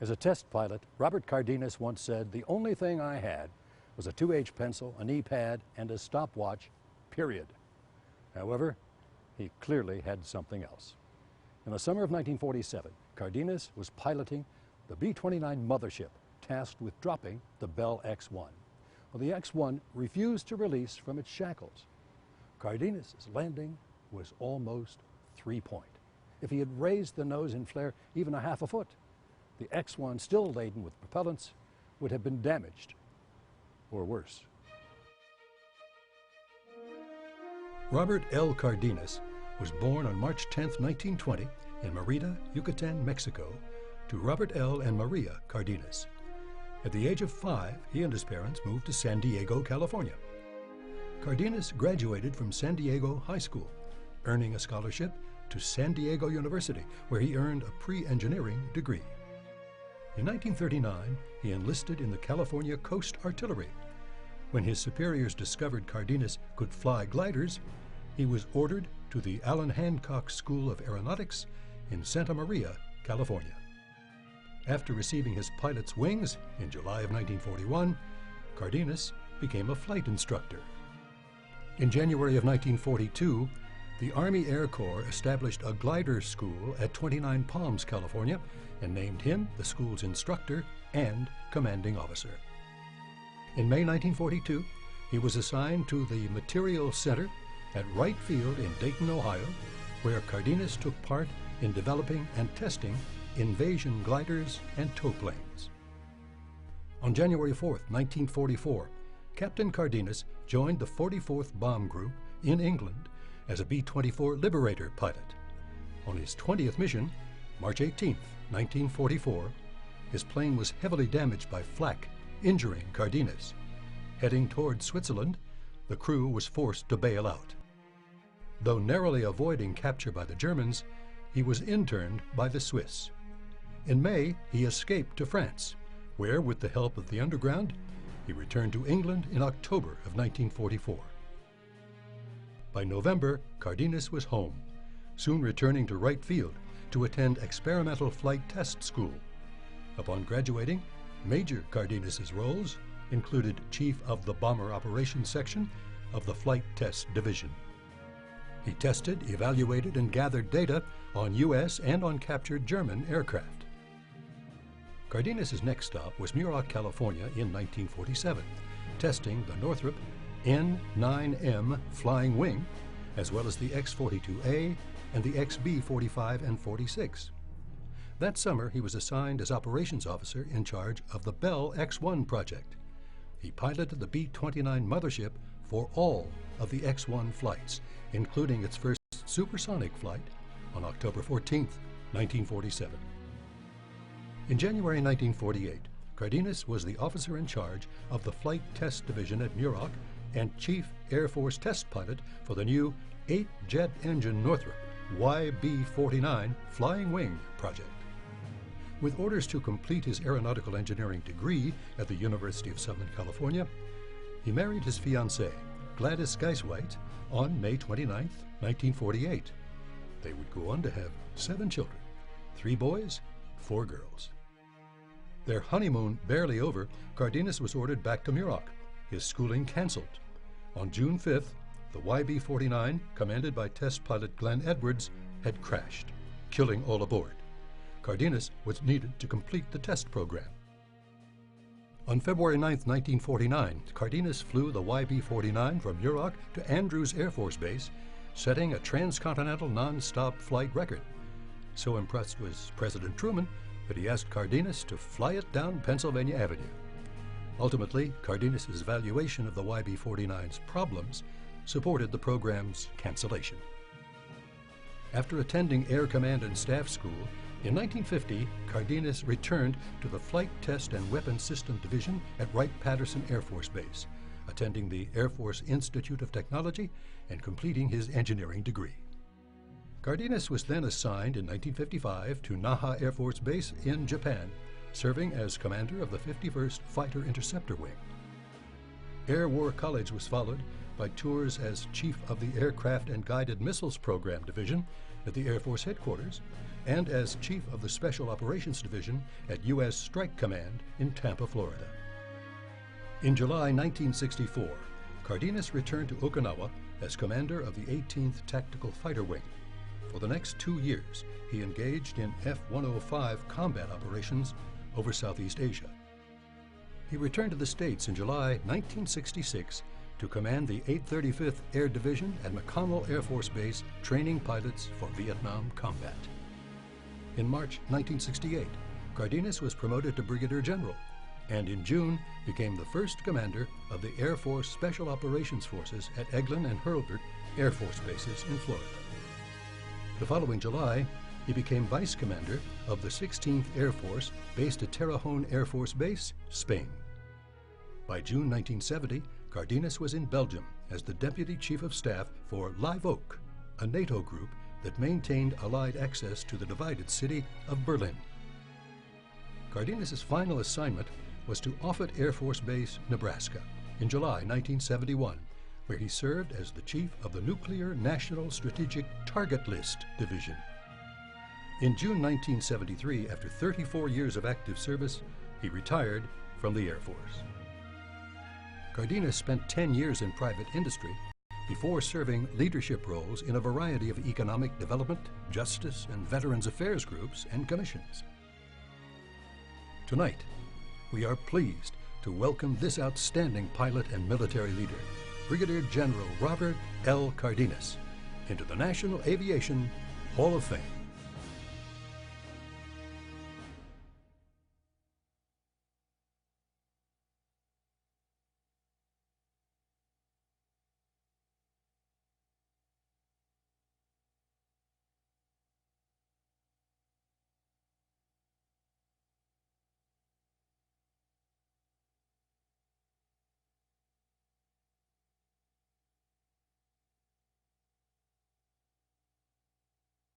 As a test pilot, Robert Cardenas once said, "The only thing I had was a 2H pencil, a knee pad, and a stopwatch, period." However, he clearly had something else. In the summer of 1947, Cardenas was piloting the B-29 mothership tasked with dropping the Bell X-1. Well, the X-1 refused to release from its shackles. Cardenas' landing was almost 3-point. If he had raised the nose in flare even a half a foot, the X-1, still laden with propellants, would have been damaged, or worse. Robert L. Cardenas was born on March 10, 1920, in Mérida, Yucatan, Mexico, to Robert L. and Maria Cardenas. At the age of 5, he and his parents moved to San Diego, California. Cardenas graduated from San Diego High School, earning a scholarship to San Diego University, where he earned a pre-engineering degree. In 1939, he enlisted in the California Coast Artillery. When his superiors discovered Cardenas could fly gliders, he was ordered to the Allen Hancock School of Aeronautics in Santa Maria, California. After receiving his pilot's wings in July of 1941, Cardenas became a flight instructor. In January of 1942, the Army Air Corps established a glider school at 29 Palms, California, and named him the school's instructor and commanding officer. In May 1942, he was assigned to the Materials Center at Wright Field in Dayton, Ohio, where Cardenas took part in developing and testing invasion gliders and tow planes. On January 4, 1944, Captain Cardenas joined the 44th Bomb Group in England as a B-24 Liberator pilot. On his 20th mission, March 18, 1944, his plane was heavily damaged by flak, injuring Cardenas. Heading toward Switzerland, the crew was forced to bail out. Though narrowly avoiding capture by the Germans, he was interned by the Swiss. In May, he escaped to France, where, with the help of the underground, he returned to England in October of 1944. By November, Cardenas was home, soon returning to Wright Field to attend experimental flight test school. Upon graduating, Major Cardenas's roles included Chief of the Bomber Operations Section of the Flight Test Division. He tested, evaluated, and gathered data on U.S. and on captured German aircraft. Cardenas's next stop was Muroc, California in 1947, testing the Northrop N-9M flying wing, as well as the X-42A and the XB-45 and 46. That summer, he was assigned as operations officer in charge of the Bell X-1 project. He piloted the B-29 mothership for all of the X-1 flights, including its first supersonic flight on October 14, 1947. In January 1948, Cardenas was the officer in charge of the Flight Test Division at Muroc and Chief Air Force Test Pilot for the new 8-jet engine Northrop YB-49 Flying Wing project. With orders to complete his aeronautical engineering degree at the University of Southern California, he married his fiancée, Gladys Geisweit, on May 29, 1948. They would go on to have 7 children, 3 boys, 4 girls. Their honeymoon barely over, Cardenas was ordered back to Muroc, his schooling canceled. On June 5th, the YB-49, commanded by test pilot Glenn Edwards, had crashed, killing all aboard. Cardenas was needed to complete the test program. On February 9, 1949, Cardenas flew the YB-49 from Muroc to Andrews Air Force Base, setting a transcontinental non-stop flight record. So impressed was President Truman that he asked Cardenas to fly it down Pennsylvania Avenue. Ultimately, Cardenas's evaluation of the YB-49's problems supported the program's cancellation. After attending Air Command and Staff School, in 1950, Cardenas returned to the Flight Test and Weapons System Division at Wright-Patterson Air Force Base, attending the Air Force Institute of Technology and completing his engineering degree. Cardenas was then assigned in 1955 to Naha Air Force Base in Japan, serving as commander of the 51st Fighter Interceptor Wing. Air War College was followed by tours as chief of the Aircraft and Guided Missiles Program Division at the Air Force Headquarters and as Chief of the Special Operations Division at U.S. Strike Command in Tampa, Florida. In July 1964, Cardenas returned to Okinawa as commander of the 18th Tactical Fighter Wing. For the next 2 years, he engaged in F-105 combat operations over Southeast Asia. He returned to the States in July 1966 to command the 835th Air Division at McConnell Air Force Base, training pilots for Vietnam combat. In March 1968, Cardenas was promoted to Brigadier General, and in June became the first commander of the Air Force Special Operations Forces at Eglin and Hurlburt Air Force bases in Florida. The following July, he became vice commander of the 16th Air Force based at Terrejón Air Force Base, Spain. By June 1970, Cardenas was in Belgium as the Deputy Chief of Staff for Live Oak, a NATO group that maintained Allied access to the divided city of Berlin. Cardenas' final assignment was to Offutt Air Force Base, Nebraska, in July 1971, where he served as the Chief of the Nuclear National Strategic Target List Division. In June 1973, after 34 years of active service, he retired from the Air Force. Cardenas spent 10 years in private industry before serving leadership roles in a variety of economic development, justice, and veterans affairs groups and commissions. Tonight, we are pleased to welcome this outstanding pilot and military leader, Brigadier General Robert L. Cardenas, into the National Aviation Hall of Fame.